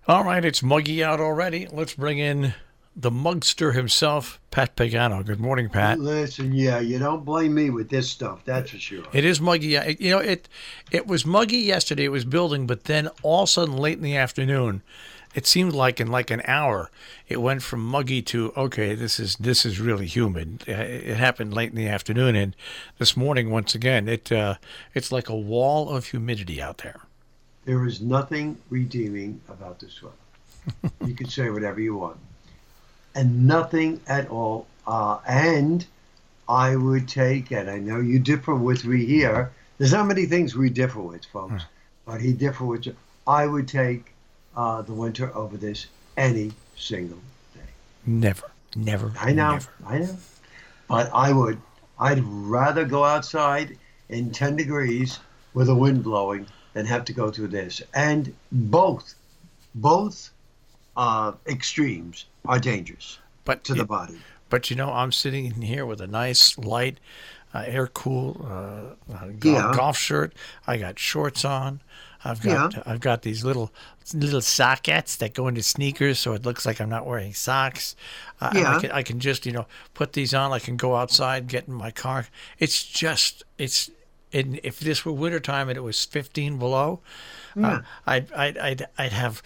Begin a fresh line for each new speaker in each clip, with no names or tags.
All right, it's muggy out already. Let's bring in the mugster himself, Pat Pagano. Good morning, Pat.
Listen, yeah, you don't blame me with this stuff, that's for sure.
It is muggy. It was muggy yesterday. It was building, but then all of a sudden, late in the afternoon, it seemed like in like an hour, it went from muggy to okay. This is really humid. It happened late in the afternoon, and this morning once again, it's like a wall of humidity out there.
There is nothing redeeming about this weather. You can say whatever you want, and nothing at all. And I would take, and I know you differ with me here. There's not many things we differ with, folks, but he differ with you. I would take the winter over this any single day.
Never, never,
I know,
never.
I know. But I would. I'd rather go outside in 10 degrees with a wind blowing than have to go through this. And both extremes are dangerous
But
to the body.
But I'm sitting in here with a nice light, air cool
Yeah,
golf shirt. I got shorts on.
yeah,
I've got these little sockets that go into sneakers, so it looks like I'm not wearing socks. And
yeah,
I can just put these on. I can go outside, get in my car. It's just it's. And if this were wintertime and it was 15 below,
yeah,
I'd have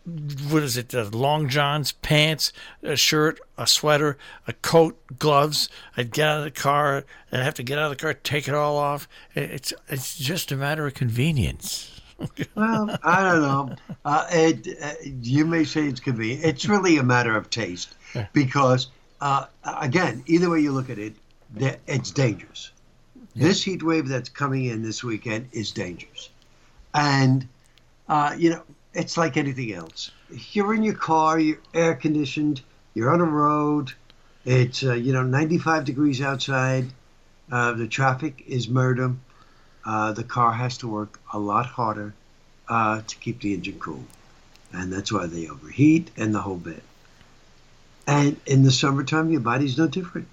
what is it? Long johns, pants, a shirt, a sweater, a coat, gloves. I'd get out of the car. I'd have to get out of the car, take it all off. It's just a matter of convenience.
Well, I don't know. You may say it's convenient. It's really a matter of taste because, again, either way you look at it, it's dangerous. This heat wave that's coming in this weekend is dangerous. And, it's like anything else. You're in your car, you're air conditioned, you're on a road, it's, 95 degrees outside, the traffic is murder, the car has to work a lot harder to keep the engine cool. And that's why they overheat and the whole bit. And in the summertime, your body's no different.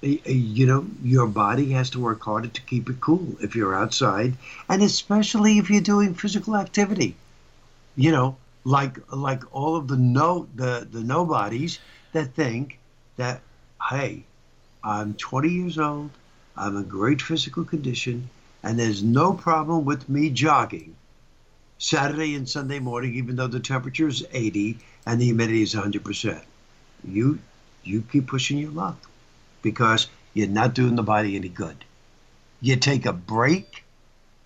Your body has to work harder to keep it cool if you're outside, and especially if you're doing physical activity. Like all of the nobodies that think that, hey, I'm 20 years old, I'm in great physical condition, and there's no problem with me jogging Saturday and Sunday morning, even though the temperature is 80 and the humidity is 100%. You keep pushing your luck because you're not doing the body any good. You take a break,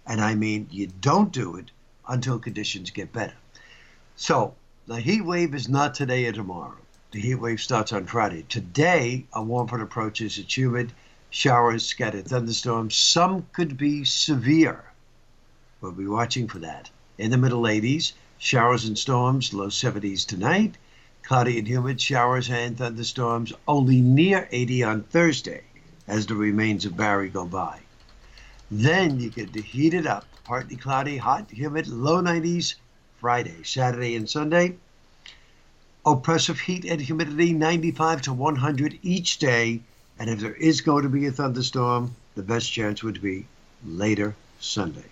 and I mean you don't do it until conditions get better. So the heat wave is not today or tomorrow. The heat wave starts on Friday. Today, a warm front approaches. It's humid, showers, scattered thunderstorms. Some could be severe. We'll be watching for that. In the middle 80s, showers and storms, low 70s tonight. Cloudy and humid, showers and thunderstorms, only near 80 on Thursday as the remains of Barry go by. Then you get to heat it up. Partly cloudy, hot, humid, low 90s Friday, Saturday, and Sunday. Oppressive heat and humidity, 95 to 100 each day. And if there is going to be a thunderstorm, the best chance would be later Sunday.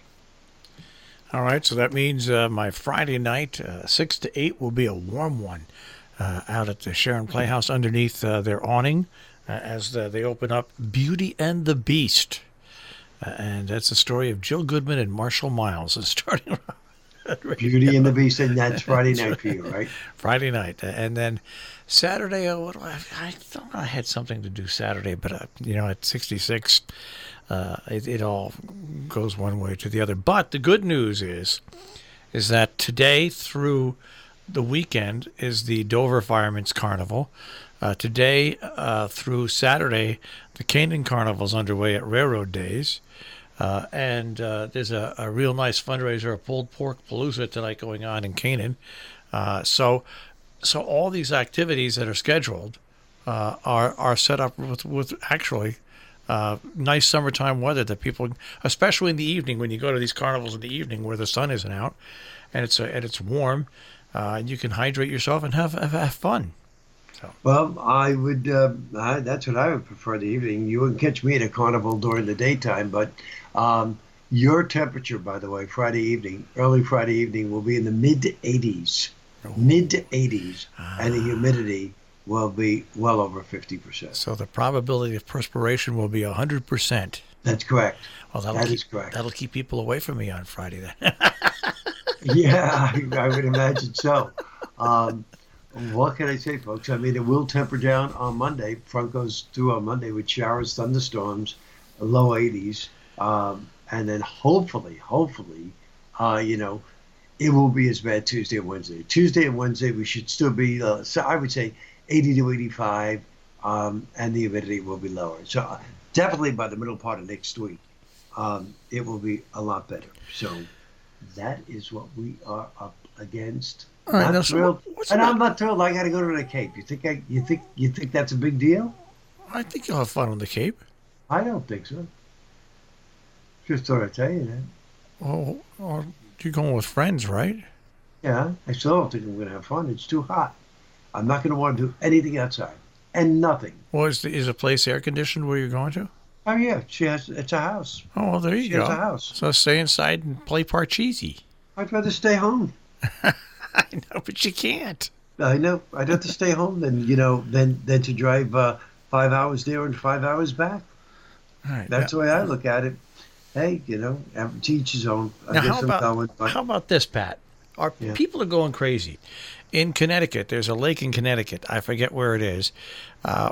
All right, so that means my Friday night, 6 to 8, will be a warm one out at the Sharon Playhouse underneath their awning as they open up Beauty and the Beast. And that's the story of Jill Goodman and Marshall Miles. It's starting
Beauty and the Beast, and that's Friday night for you, right?
Friday night. And then Saturday, I thought I had something to do Saturday, but, at 66, it all goes one way to the other. But the good news is that today through the weekend is the Dover Firemen's Carnival. Today through Saturday, the Canaan Carnival is underway at Railroad Days. And there's a real nice fundraiser, a pulled pork palooza tonight going on in Canaan. So all these activities that are scheduled are set up with actually nice summertime weather that people, especially in the evening when you go to these carnivals in the evening where the sun isn't out and it's warm, and you can hydrate yourself and have fun. So.
Well, I would. That's what I would prefer the evening. You wouldn't catch me at a carnival during the daytime, but Your temperature, by the way, Friday evening, early Friday evening, will be in the mid 80s,
Oh.
mid to 80s, and the humidity will be well over 50%.
So the probability of perspiration will be 100%.
That's correct.
Well,
That is correct.
that'll keep people away from me on Friday then.
Yeah, I would imagine so. Um, what can I say, folks? I mean, it will temper down on Monday. Front goes through on Monday with showers, thunderstorms, low 80s, and then hopefully, you know, it will be as bad Tuesday and Wednesday. Tuesday and Wednesday, we should still be, so I would say 80 to 85, and the humidity will be lower. So definitely by the middle part of next week, it will be a lot better. So that is what we are up against.
All right, now,
Not
so
thrilled,
what's
and
about,
I'm not thrilled. I got to go to the Cape. You think that's a big deal?
I think you'll have fun on the Cape.
I don't think so. Just thought I'd tell you that.
Well, you're going with friends, right?
Yeah, I still don't think I'm going to have fun. It's too hot. I'm not going to want to do anything outside and nothing.
Well, is the place air conditioned where you're going to?
Oh yeah, she has. It's a house.
Oh, well, there you
She
go.
has a house.
So stay inside and play Parcheesi.
I'd rather stay home.
I know, but you can't.
I know. I'd rather stay home than to drive 5 hours there and 5 hours back.
All right.
That's the way I look at it. Hey, to each his own. I
Now,
guess
how
I'm
about
going, but
how about this, Pat? Our
Yeah.
people are going crazy. In Connecticut, there's a lake in Connecticut. I forget where it is,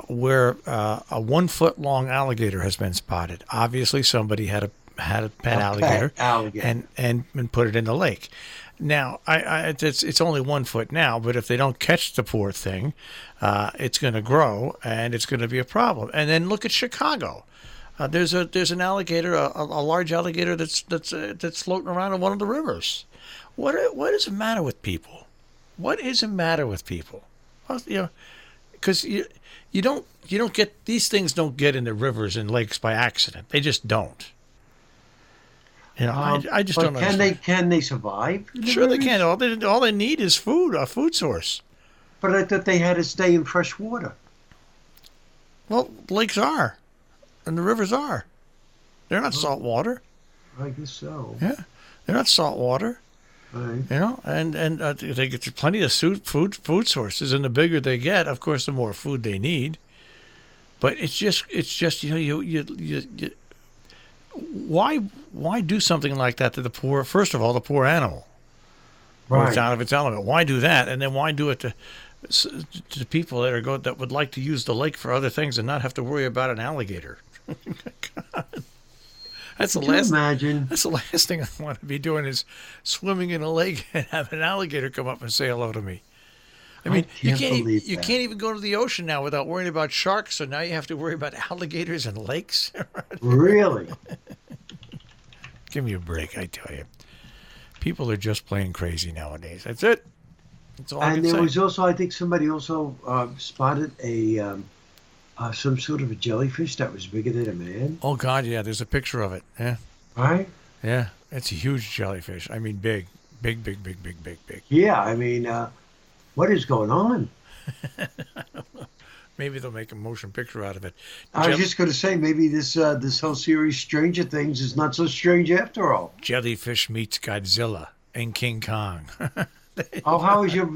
where a 1 foot long alligator has been spotted. Obviously, somebody had a pet alligator,
alligator.
and put it in the lake. Now, it's only 1 foot now, but if they don't catch the poor thing, it's going to grow and it's going to be a problem. And then look at Chicago. There's an alligator, a large alligator that's floating around in one of the rivers. What is the matter with people? What is the matter with people? Well, because you don't get these things don't get in the rivers and lakes by accident. They just don't. I just
But
don't understand.
can they survive?
Sure, they can. All they need is food, a food source.
But I thought they had to stay in fresh water.
Well, lakes are, and the rivers are. They're not salt water.
I guess so.
Yeah, they're not salt water.
Right.
And they get plenty of food sources, and the bigger they get, of course, the more food they need. But it's just you why do something like that to the poor? First of all, the poor animal,
Right.
it's out of its element. Why do that? And then why do it to people that would like to use the lake for other things and not have to worry about an alligator? God. That's the
Could you
last.
imagine?
That's the last thing I want to be doing is swimming in a lake and have an alligator come up and say hello to me. I mean, you
believe that.
can't even go to the ocean now without worrying about sharks. So now you have to worry about alligators and lakes.
Really?
Give me a break, I tell you. People are just plain crazy nowadays. That's it. That's all I
And
can
there
say.
was also, I think somebody also spotted some sort of a jellyfish that was bigger than a man.
Oh God, yeah. There's a picture of it. Yeah,
Right?
yeah. It's a huge jellyfish. I mean, big, big, big, big, big, big, big.
Yeah. I mean, what is going on?
Maybe they'll make a motion picture out of it.
I was just going to say, maybe this whole series, Stranger Things, is not so strange after all.
Jellyfish meets Godzilla and King Kong.
Oh, your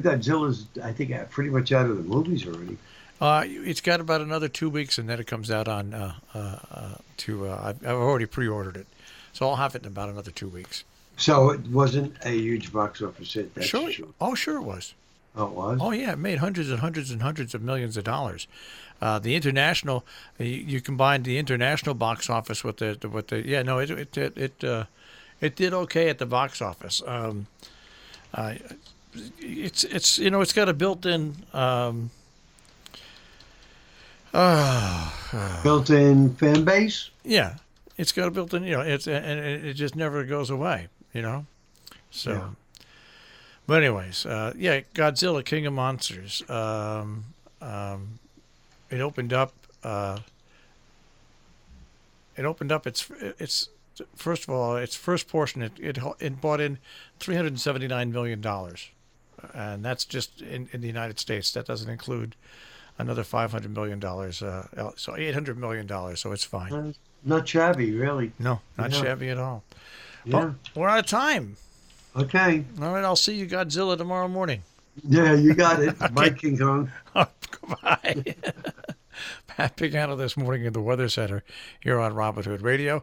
Godzilla's? I think pretty much out of the movies already.
It's got about another 2 weeks, and then it comes out on. I've already pre-ordered it, so I'll have it in about another 2 weeks.
So it wasn't a huge box office hit. That's
Sure.
true.
Oh, sure it was.
Oh, it was.
Oh yeah, it made hundreds and hundreds and hundreds of millions of dollars. The international, you combine the international box office with the yeah, no, it did okay at the box office. It's got a built-in
Built-in fan base.
yeah, it's got a built-in and it just never goes away, so.
Yeah.
But anyways, yeah, Godzilla, King of Monsters. It opened up. Its first of all, its first portion. It brought in $379 million, and that's just in the United States. That doesn't include another $500 million. So $800 million. So it's fine.
Not shabby, really.
No, not
Yeah.
shabby at all.
Yeah.
Well, we're out of time.
Okay.
All right, I'll see you Godzilla tomorrow morning.
Yeah, you got it. Bye,
Okay.
King Kong.
Goodbye. Pat Pagano this morning in the Weather Center here on Robin Hood Radio.